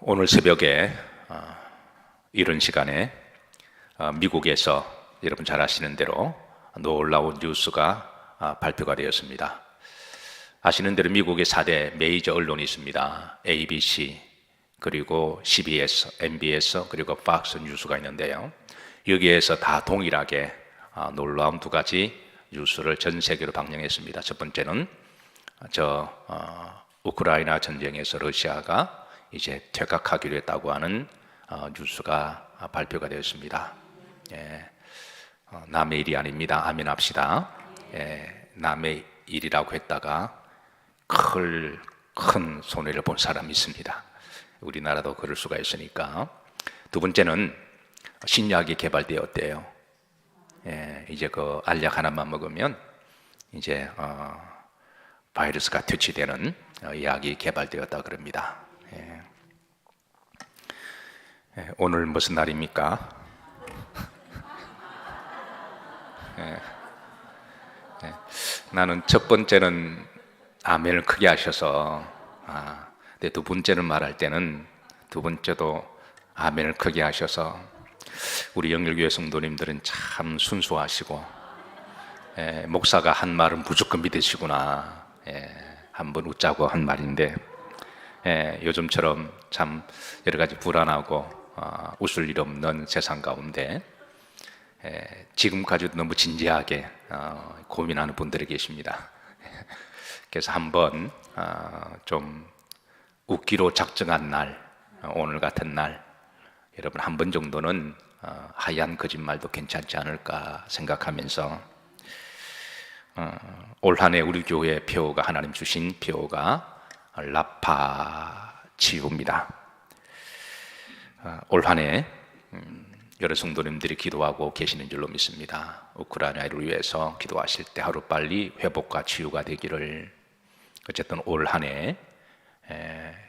오늘 새벽에 이런 시간에 미국에서 여러분 잘 아시는 대로 놀라운 뉴스가 발표가 되었습니다. 아시는 대로 미국의 4대 메이저 언론이 있습니다. ABC, 그리고 CBS, MBS, 그리고 팍스 뉴스가 있는데요. 여기에서 다 동일하게 놀라운 두 가지 뉴스를 전 세계로 방영했습니다. 첫 번째는 우크라이나 전쟁에서 러시아가 이제 퇴각하기로 했다고 하는 뉴스가 발표가 되었습니다. 남의 일이 아닙니다. 아멘합시다. 남의 일이라고 했다가 큰 손해를 본 사람이 있습니다. 우리나라도 그럴 수가 있으니까. 두 번째는 신약이 개발되었대요. 이제 그 알약 하나만 먹으면 이제 바이러스가 퇴치되는 약이 개발되었다 그럽니다. 오늘 무슨 날입니까? 나는 첫 번째는 아멘을 크게 하셔서 근데 두 번째는 말할 때는 두 번째도 아멘을 크게 하셔서 우리 영일교회 성도님들은 참 순수하시고 목사가 한 말은 무조건 믿으시구나. 한번 웃자고 한 말인데 요즘처럼 참 여러 가지 불안하고 웃을 일 없는 세상 가운데 지금까지도 너무 진지하게 고민하는 분들이 계십니다. 그래서 한번 좀 웃기로 작정한 날, 오늘 같은 날 여러분 한 번 정도는 하얀 거짓말도 괜찮지 않을까 생각하면서 올 한 해 우리 교회 표어가 하나님 주신 표어가 라파치유입니다. 올 한 해 여러 성도님들이 기도하고 계시는 줄로 믿습니다. 우크라이나를 위해서 기도하실 때 하루빨리 회복과 치유가 되기를, 어쨌든 올 한 해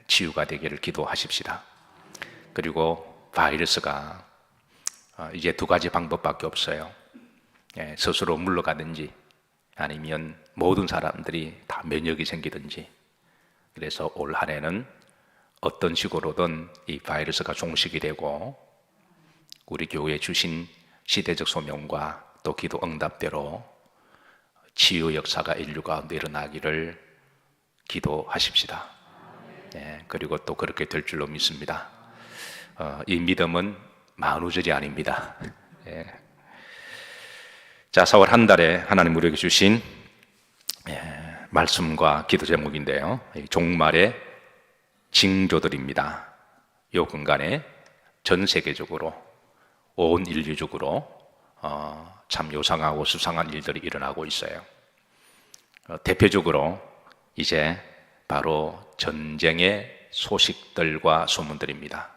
치유가 되기를 기도하십시다. 그리고 바이러스가 이제 두 가지 방법밖에 없어요. 스스로 물러가든지 아니면 모든 사람들이 다 면역이 생기든지. 그래서 올 한 해는 어떤 식으로든 이 바이러스가 종식이 되고 우리 교회에 주신 시대적 소명과 또 기도 응답대로 치유 역사가 인류 가운데 일어나기를 기도하십시다. 그리고 또 그렇게 될 줄로 믿습니다. 이 믿음은 만우절이 아닙니다. 자, 4월 한 달에 하나님 우리에게 주신 말씀과 기도 제목인데요, 종말의 징조들입니다. 이 근간에 전 세계적으로 온 인류적으로 참 요상하고 수상한 일들이 일어나고 있어요. 대표적으로 이제 바로 전쟁의 소식들과 소문들입니다.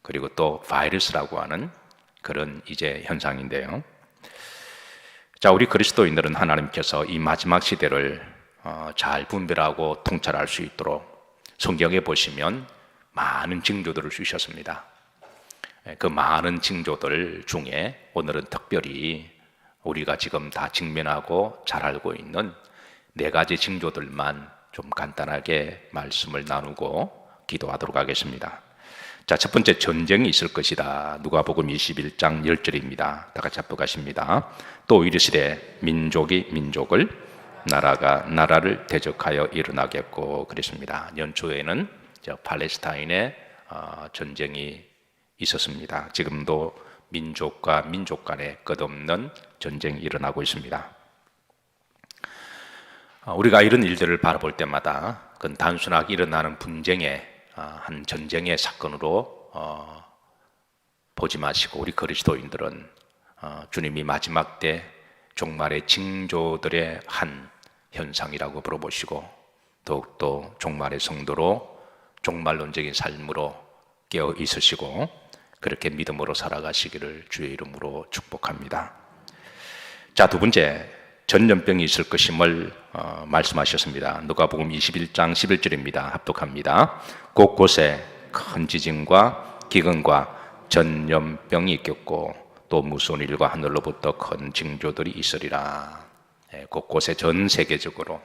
그리고 또 바이러스라고 하는 그런 이제 현상인데요. 자, 우리 그리스도인들은 하나님께서 이 마지막 시대를 잘 분별하고 통찰할 수 있도록 성경에 보시면 많은 징조들을 주셨습니다. 그 많은 징조들 중에 오늘은 특별히 우리가 지금 다 직면하고 잘 알고 있는 4가지 징조들만 좀 간단하게 말씀을 나누고 기도하도록 하겠습니다. 자, 첫 번째, 전쟁이 있을 것이다. 누가복음 21장 10절입니다. 다 같이 합독하십니다. 또 이르시되 민족이 민족을, 나라가 나라를 대적하여 일어나겠고 그랬습니다. 연초에는 팔레스타인에 전쟁이 있었습니다. 지금도 민족과 민족 간에 끝없는 전쟁이 일어나고 있습니다. 우리가 이런 일들을 바라볼 때마다 그건 단순하게 일어나는 분쟁의 한 전쟁의 사건으로 보지 마시고 우리 그리스도인들은 주님이 마지막 때 종말의 징조들의 한 현상이라고 불어보시고 더욱더 종말의 성도로 종말론적인 삶으로 깨어 있으시고 그렇게 믿음으로 살아가시기를 주의 이름으로 축복합니다. 자, 두 번째, 전염병이 있을 것임을 말씀하셨습니다. 누가복음 21장 11절입니다. 합독합니다. 곳곳에 큰 지진과 기근과 전염병이 있겠고 또 무서운 일과 하늘로부터 큰 징조들이 있으리라. 곳곳에 전 세계적으로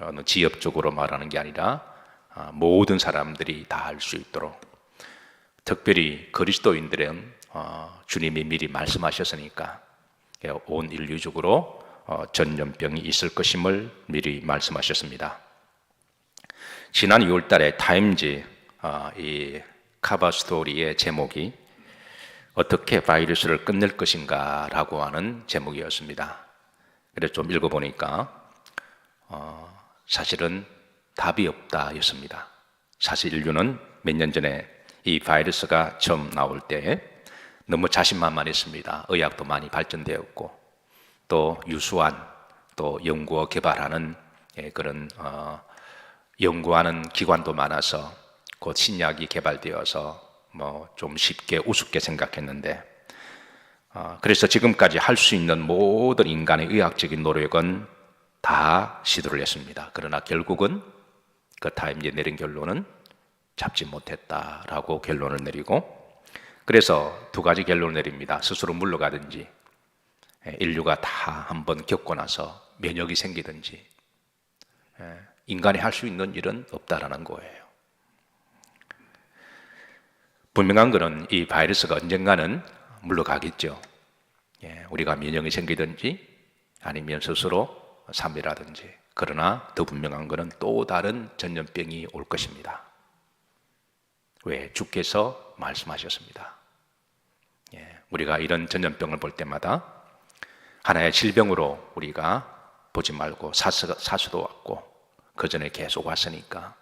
어느 지역적으로 말하는 게 아니라 모든 사람들이 다 알 수 있도록 특별히 그리스도인들은 주님이 미리 말씀하셨으니까 온 인류적으로 전염병이 있을 것임을 미리 말씀하셨습니다. 지난 2월 달에 타임지 이 카바 스토리의 제목이 어떻게 바이러스를 끝낼 것인가 라고 하는 제목이었습니다. 그래서 좀 읽어보니까 사실은 답이 없다 였습니다. 사실 인류는 몇 년 전에 이 바이러스가 처음 나올 때 너무 자신만만했습니다. 의학도 많이 발전되었고 또 유수한 또 연구와 개발하는 그런 연구하는 기관도 많아서 곧 신약이 개발되어서 뭐 좀 쉽게 우습게 생각했는데 그래서 지금까지 할 수 있는 모든 인간의 의학적인 노력은 다 시도를 했습니다. 그러나 결국은 그 타임지에 내린 결론은 잡지 못했다라고 결론을 내리고, 그래서 두 가지 결론을 내립니다. 스스로 물러가든지 인류가 다 한번 겪고 나서 면역이 생기든지 인간이 할 수 있는 일은 없다라는 거예요. 분명한 것은 이 바이러스가 언젠가는 물러가겠죠. 우리가 면역이 생기든지 아니면 스스로 삶이라든지. 그러나 더 분명한 것은 또 다른 전염병이 올 것입니다. 왜? 주께서 말씀하셨습니다. 우리가 이런 전염병을 볼 때마다 하나의 질병으로 우리가 보지 말고 사수도 왔고 그 전에 계속 왔으니까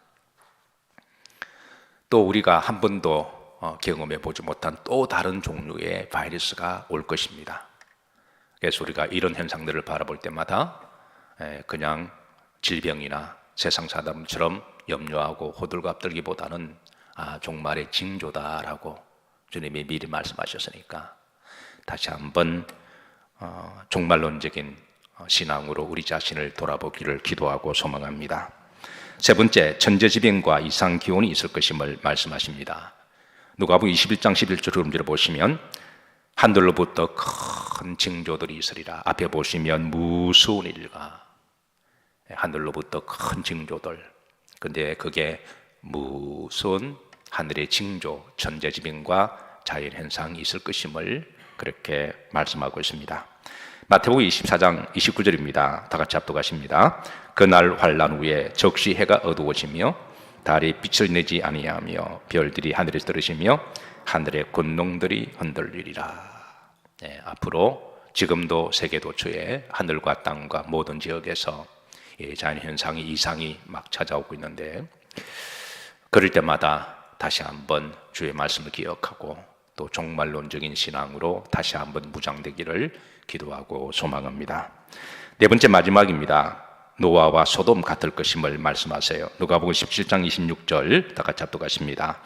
또 우리가 한 번도 경험해 보지 못한 또 다른 종류의 바이러스가 올 것입니다. 그래서 우리가 이런 현상들을 바라볼 때마다 그냥 질병이나 세상 사람처럼 염려하고 호들갑 떨기보다는 종말의 징조다라고 주님이 미리 말씀하셨으니까 다시 한번 종말론적인 신앙으로 우리 자신을 돌아보기를 기도하고 소망합니다. 세 번째, 천재지변과 이상기온이 있을 것임을 말씀하십니다. 누가복음 21장 11절을 보시면 하늘로부터 큰 징조들이 있으리라. 앞에 보시면 무서운 일과 하늘로부터 큰 징조들. 근데 그게 무서운 하늘의 징조, 천재지변과 자연현상이 있을 것임을 그렇게 말씀하고 있습니다. 마태복음 24장 29절입니다. 다 같이 합독하십니다. 그날 환난 후에 적시 해가 어두워지며 달이 빛을 내지 아니하며 별들이 하늘에서 떨어지며 하늘의 군동들이 흔들리리라. 앞으로 지금도 세계 도처에 하늘과 땅과 모든 지역에서 자연현상이 이상이 막 찾아오고 있는데 그럴 때마다 다시 한번 주의 말씀을 기억하고 또 종말론적인 신앙으로 다시 한번 무장되기를 기도하고 소망합니다. 네 번째 마지막입니다. 노아와 소돔 같을 것임을 말씀하세요. 누가복음 17장 26절 다 같이 합독하십니다.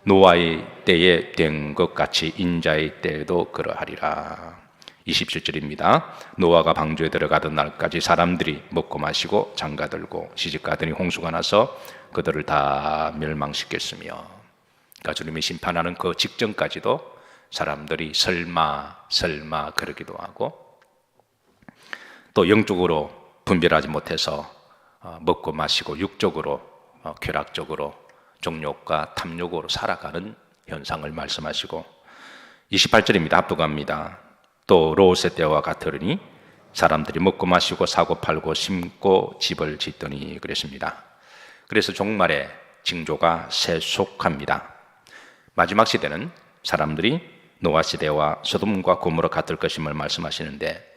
노아의 때에 된 것 같이 인자의 때에도 그러하리라. 27절입니다. 노아가 방주에 들어가던 날까지 사람들이 먹고 마시고 장가들고 시집가더니 홍수가 나서 그들을 다 멸망시켰으며, 그러니까 주님이 심판하는 그 직전까지도 사람들이 설마 그러기도 하고 또 영적으로 분별하지 못해서 먹고 마시고 육적으로 쾌락적으로 정욕과 탐욕으로 살아가는 현상을 말씀하시고 28절입니다. 합독합니다. 또 롯의 때와 같으니 사람들이 먹고 마시고 사고 팔고 심고 집을 짓더니 그랬습니다. 그래서 종말의 징조가 세속합니다. 마지막 시대는 사람들이 노아 시대와 소돔과 고모라 같을 것임을 말씀하시는데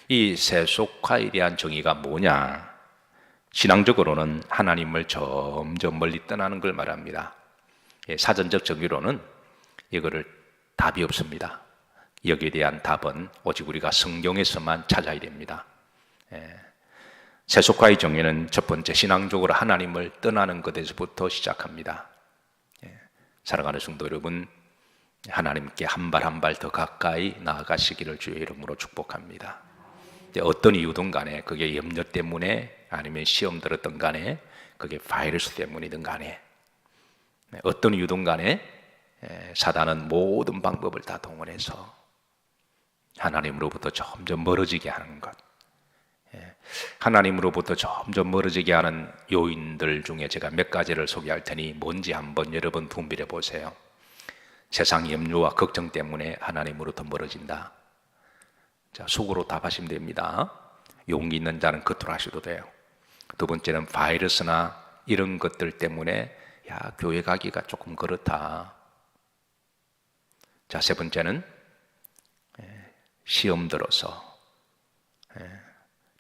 이 세속화에 대한 정의가 뭐냐? 신앙적으로는 하나님을 점점 멀리 떠나는 걸 말합니다. 사전적 정의로는 이거를 답이 없습니다. 여기에 대한 답은 오직 우리가 성경에서만 찾아야 됩니다. 세속화의 정의는 첫 번째 신앙적으로 하나님을 떠나는 것에서부터 시작합니다. 사랑하는 성도 여러분, 하나님께 한 발 한 발 더 가까이 나아가시기를 주의 이름으로 축복합니다. 어떤 이유든 간에 그게 염려 때문에 아니면 시험 들었던 간에 그게 바이러스 때문이든 간에 어떤 이유든 간에 사단은 모든 방법을 다 동원해서 하나님으로부터 점점 멀어지게 하는 것, 하나님으로부터 점점 멀어지게 하는 요인들 중에 제가 몇 가지를 소개할 테니 뭔지 한번 여러분 분별해 보세요. 세상 염려와 걱정 때문에 하나님으로부터 멀어진다. 자, 속으로 답하시면 됩니다. 용기 있는 자는 겉으로 하셔도 돼요. 두 번째는 바이러스나 이런 것들 때문에 야, 교회 가기가 조금 그렇다. 자, 세 번째는 시험 들어서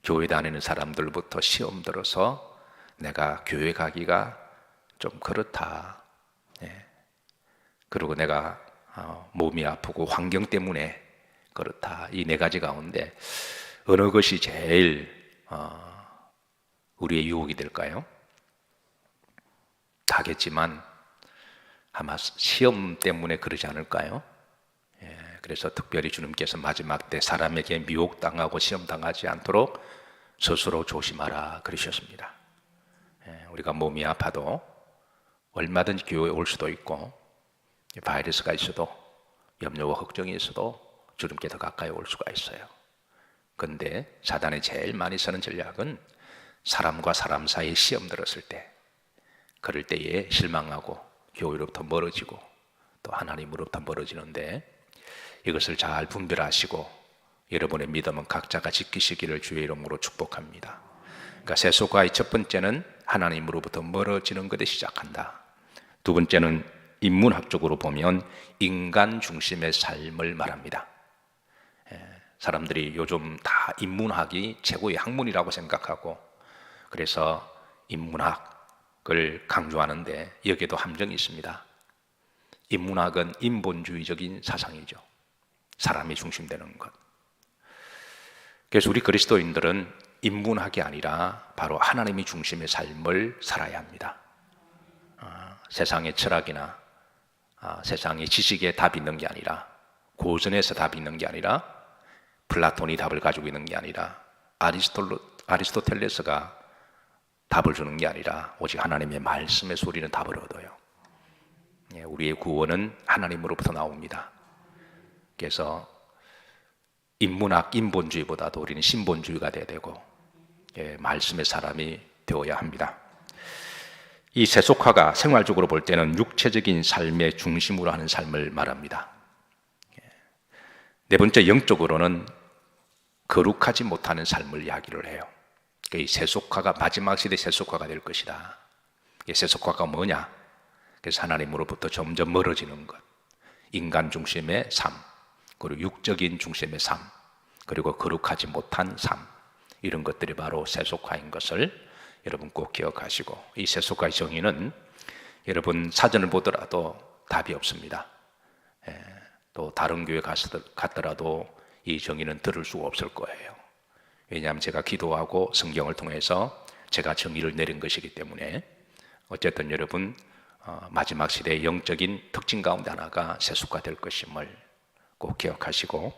교회 다니는 사람들부터 시험 들어서 내가 교회 가기가 좀 그렇다. 그리고 내가 몸이 아프고 환경 때문에 그렇다. 이 네 가지 가운데 어느 것이 제일 우리의 유혹이 될까요? 다겠지만 아마 시험 때문에 그러지 않을까요? 그래서 특별히 주님께서 마지막 때 사람에게 미혹당하고 시험당하지 않도록 스스로 조심하라 그러셨습니다. 우리가 몸이 아파도 얼마든지 교회에 올 수도 있고 바이러스가 있어도 염려와 걱정이 있어도 주님께 더 가까이 올 수가 있어요. 그런데 사단이 제일 많이 쓰는 전략은 사람과 사람 사이에 시험 들었을 때, 그럴 때에 실망하고 교회로부터 멀어지고 또 하나님으로부터 멀어지는데, 이것을 잘 분별하시고 여러분의 믿음은 각자가 지키시기를 주의 이름으로 축복합니다. 그러니까 세속화의 첫 번째는 하나님으로부터 멀어지는 것에 시작한다. 두 번째는 인문학적으로 보면 인간 중심의 삶을 말합니다. 사람들이 요즘 다 인문학이 최고의 학문이라고 생각하고 그래서 인문학을 강조하는데 여기에도 함정이 있습니다. 인문학은 인본주의적인 사상이죠. 사람이 중심되는 것. 그래서 우리 그리스도인들은 인문학이 아니라 바로 하나님이 중심의 삶을 살아야 합니다. 세상의 철학이나 세상의 지식에 답이 있는 게 아니라, 고전에서 답이 있는 게 아니라, 플라톤이 답을 가지고 있는 게 아니라, 아리스토텔레스가 답을 주는 게 아니라 오직 하나님의 말씀의 소리는 답을 얻어요. 우리의 구원은 하나님으로부터 나옵니다. 그래서 인문학, 인본주의보다도 우리는 신본주의가 돼야 되고 말씀의 사람이 되어야 합니다. 이 세속화가 생활적으로 볼 때는 육체적인 삶의 중심으로 하는 삶을 말합니다. 네 번째, 영적으로는 거룩하지 못하는 삶을 이야기를 해요. 이 세속화가 마지막 시대 세속화가 될 것이다. 이 세속화가 뭐냐? 그래서 하나님으로부터 점점 멀어지는 것, 인간 중심의 삶, 그리고 육적인 중심의 삶, 그리고 거룩하지 못한 삶, 이런 것들이 바로 세속화인 것을 여러분 꼭 기억하시고, 이 세속화의 정의는 여러분 사전을 보더라도 답이 없습니다. 또 다른 교회 갔더라도 이 정의는 들을 수가 없을 거예요. 왜냐하면 제가 기도하고 성경을 통해서 제가 정의를 내린 것이기 때문에. 어쨌든 여러분 마지막 시대의 영적인 특징 가운데 하나가 세속화 될 것임을 꼭 기억하시고,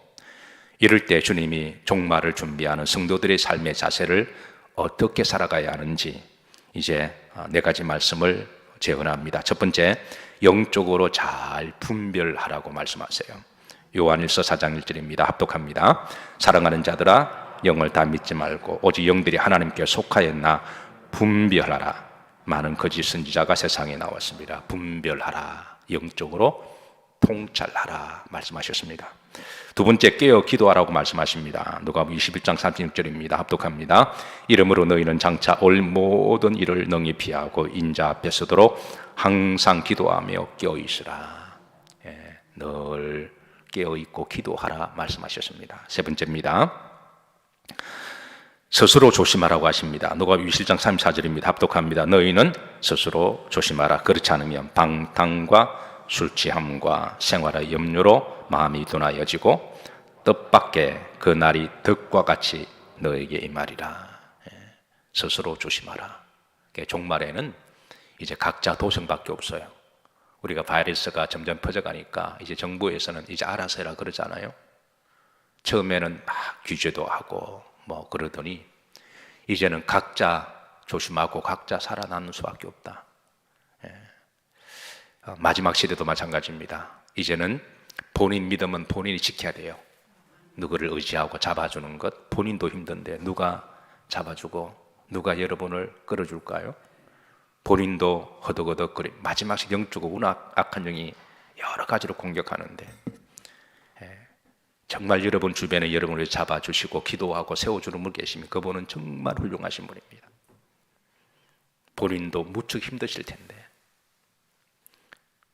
이럴 때 주님이 종말을 준비하는 성도들의 삶의 자세를 어떻게 살아가야 하는지 이제 네 가지 말씀을 제언합니다. 첫 번째, 영적으로 잘 분별하라고 말씀하세요. 요한일서 4장 1절입니다. 합독합니다. 사랑하는 자들아, 영을 다 믿지 말고 오직 영들이 하나님께 속하였나 분별하라. 많은 거짓 선지자가 세상에 나왔습니다. 분별하라. 영적으로 통찰하라 말씀하셨습니다. 두 번째, 깨어 기도하라고 말씀하십니다. 누가복음 21장 36절입니다. 합독합니다. 이러므로 너희는 장차 올 모든 일을 능히 피하고 인자 앞에 서도록 항상 기도하며 깨어 있으라. 늘 깨어 있고 기도하라 말씀하셨습니다. 세 번째입니다. 스스로 조심하라고 하십니다. 누가복음 21장 34절입니다. 합독합니다. 너희는 스스로 조심하라. 그렇지 않으면 방탕과 술 취함과 생활의 염려로 마음이 둔하여지고 뜻밖의 그 날이 덕과 같이 너에게 임하리라. 스스로 조심하라. 종말에는 이제 각자 도성밖에 없어요. 우리가 바이러스가 점점 퍼져가니까 이제 정부에서는 이제 알아서 해라 그러잖아요. 처음에는 막 규제도 하고 뭐 그러더니 이제는 각자 조심하고 각자 살아남는 수밖에 없다. 마지막 시대도 마찬가지입니다. 이제는 본인 믿음은 본인이 지켜야 돼요. 누구를 의지하고 잡아주는 것, 본인도 힘든데 누가 잡아주고 누가 여러분을 끌어줄까요? 본인도 허덕허덕거리. 마지막 영적으로 악한 영이 여러 가지로 공격하는데 정말 여러분 주변에 여러분을 잡아주시고 기도하고 세워주는 분 계시면 그분은 정말 훌륭하신 분입니다. 본인도 무척 힘드실 텐데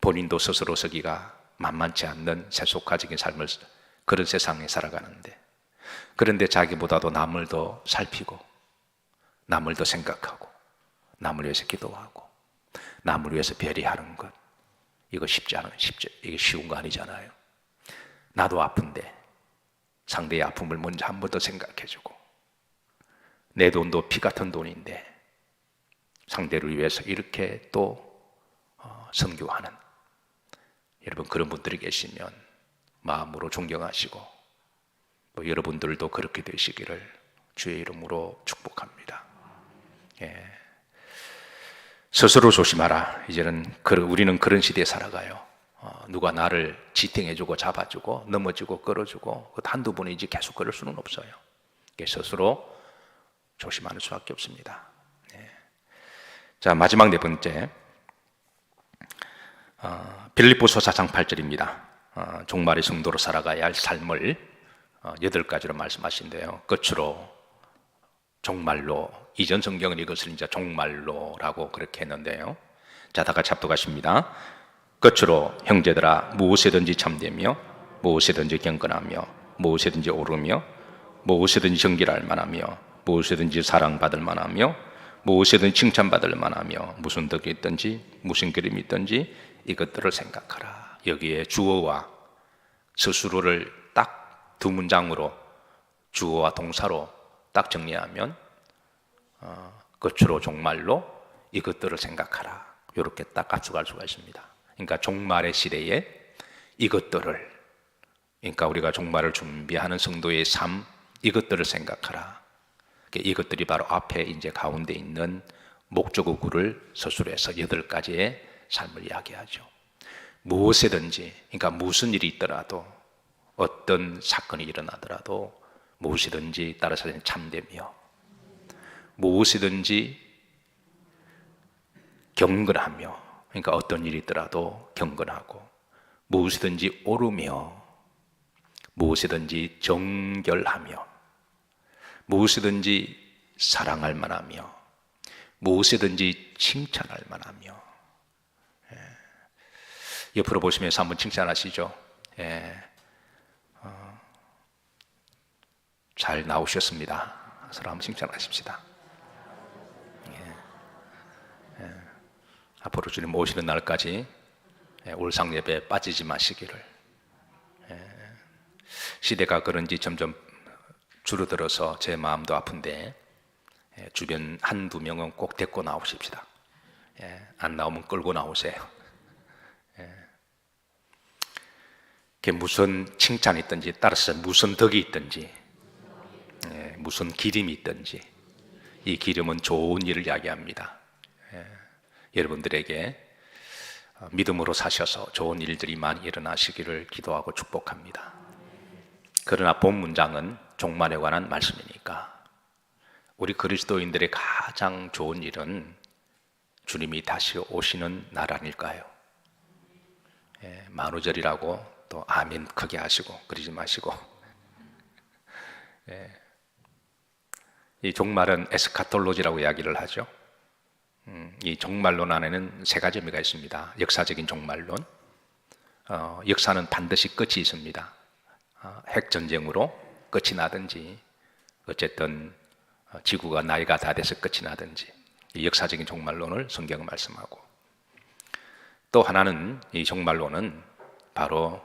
본인도 스스로 서기가 만만치 않는 세속화적인 삶을 그런 세상에 살아가는데 그런데 자기보다도 남을 더 살피고 남을 더 생각하고 남을 위해서 기도하고 남을 위해서 배려하는 것 이거 이게 쉬운 거 아니잖아요. 나도 아픈데 상대의 아픔을 먼저 한 번 더 생각해주고 내 돈도 피 같은 돈인데 상대를 위해서 이렇게 또 선교하는 여러분 그런 분들이 계시면 마음으로 존경하시고 또 여러분들도 그렇게 되시기를 주의 이름으로 축복합니다. 스스로 조심하라. 이제는 우리는 그런 시대에 살아가요. 누가 나를 지탱해주고 잡아주고 넘어지고 끌어주고 한두 번이지 계속 그럴 수는 없어요. 스스로 조심하는 수밖에 없습니다. 자, 마지막 네 번째 빌립보서 4장 8절입니다. 종말의 성도로 살아가야 할 삶을 8가지로 말씀하신대요. 끝으로 종말로, 이전 성경은 이것을 이제 종말로라고 그렇게 했는데요. 자, 다 같이 합독하십니다. 끝으로 형제들아 무엇이든지 참되며 무엇이든지 경건하며 무엇이든지 오르며 무엇이든지 정결할 만하며 무엇이든지 사랑받을 만하며 무엇이든지 칭찬받을 만하며 무슨 덕이 있든지 무슨 그림이 있든지 이것들을 생각하라. 여기에 주어와 스스로를 딱 두 문장으로 주어와 동사로 딱 정리하면 끝으로 종말로 이것들을 생각하라. 이렇게 딱 압축할 수가 있습니다. 그러니까 종말의 시대에 이것들을, 그러니까 우리가 종말을 준비하는 성도의 삶, 이것들을 생각하라. 이것들이 바로 앞에 이제 가운데 있는 목적어구를 서술해서 8가지의 삶을 이야기하죠. 무엇이든지, 그러니까 무슨 일이 있더라도 어떤 사건이 일어나더라도 무엇이든지 따라서 참되며 무엇이든지 경건하며, 그러니까 어떤 일이 있더라도 경건하고 무엇이든지 오르며 무엇이든지 정결하며 무엇이든지 사랑할 만하며 무엇이든지 칭찬할 만하며. 옆으로 보시면서 한번 칭찬하시죠. 잘 나오셨습니다. 서로 한번 칭찬하십시다. 앞으로 주님 오시는 날까지 올상 예배에 빠지지 마시기를. 시대가 그런지 점점 줄어들어서 제 마음도 아픈데 주변 한두 명은 꼭 데리고 나오십시다. 안 나오면 끌고 나오세요. 무슨 칭찬이 있든지 따라서 무슨 덕이 있든지 무슨 기름이 있든지 이 기름은 좋은 일을 이야기합니다. 여러분들에게 믿음으로 사셔서 좋은 일들이 많이 일어나시기를 기도하고 축복합니다. 그러나 본 문장은 종말에 관한 말씀이니까 우리 그리스도인들의 가장 좋은 일은 주님이 다시 오시는 날 아닐까요? 만우절이라고 또 아멘 크게 하시고 그러지 마시고 이 종말은 에스카톨로지라고 이야기를 하죠. 이 종말론 안에는 3가지 의미가 있습니다. 역사적인 종말론, 역사는 반드시 끝이 있습니다. 핵전쟁으로 끝이 나든지 어쨌든 지구가 나이가 다 돼서 끝이 나든지 이 역사적인 종말론을 성경은 말씀하고, 또 하나는 이 종말론은 바로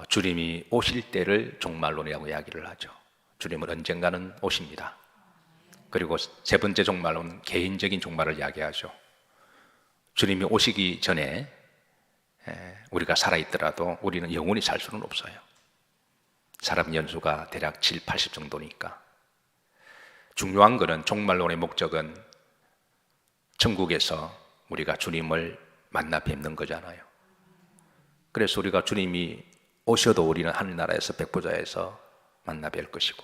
주님이 오실 때를 종말론이라고 이야기를 하죠. 주님은 언젠가는 오십니다. 그리고 3번째 종말론은 개인적인 종말을 이야기하죠. 주님이 오시기 전에 우리가 살아있더라도 우리는 영원히 살 수는 없어요. 사람 연수가 대략 7, 80 정도니까. 중요한 것은 종말론의 목적은 천국에서 우리가 주님을 만나 뵙는 거잖아요. 그래서 우리가 주님이 오셔도 우리는 하늘나라에서 백보좌에서 만나 뵐 것이고,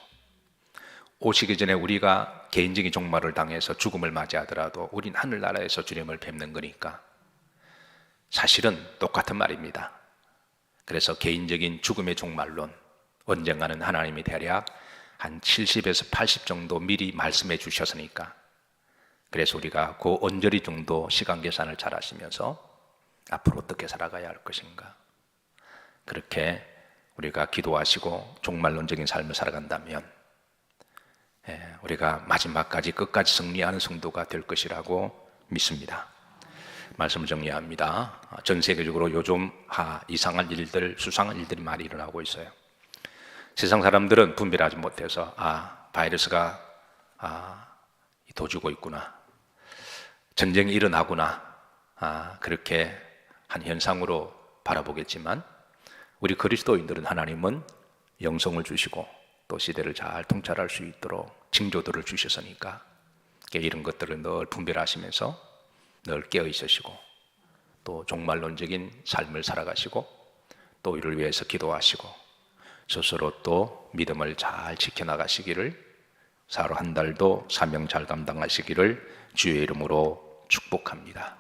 오시기 전에 우리가 개인적인 종말을 당해서 죽음을 맞이하더라도 우린 하늘나라에서 주님을 뵙는 거니까 사실은 똑같은 말입니다. 그래서 개인적인 죽음의 종말론, 언젠가는 하나님이 대략 한 70에서 80 정도 미리 말씀해 주셨으니까, 그래서 우리가 그 언저리 정도 시간 계산을 잘 하시면서 앞으로 어떻게 살아가야 할 것인가, 그렇게 우리가 기도하시고 종말론적인 삶을 살아간다면 우리가 마지막까지 끝까지 승리하는 성도가 될 것이라고 믿습니다. 말씀을 정리합니다. 전 세계적으로 요즘 이상한 일들, 수상한 일들이 많이 일어나고 있어요. 세상 사람들은 분별하지 못해서 바이러스가 도지고 있구나, 전쟁이 일어나구나, 그렇게 한 현상으로 바라보겠지만, 우리 그리스도인들은 하나님은 영성을 주시고 또 시대를 잘 통찰할 수 있도록 징조들을 주셨으니까 이런 것들을 늘 분별하시면서 늘 깨어 있으시고, 또 종말론적인 삶을 살아가시고, 또 이를 위해서 기도하시고, 스스로 또 믿음을 잘 지켜나가시기를, 사로 한 달도 사명 잘 감당하시기를 주의 이름으로 축복합니다.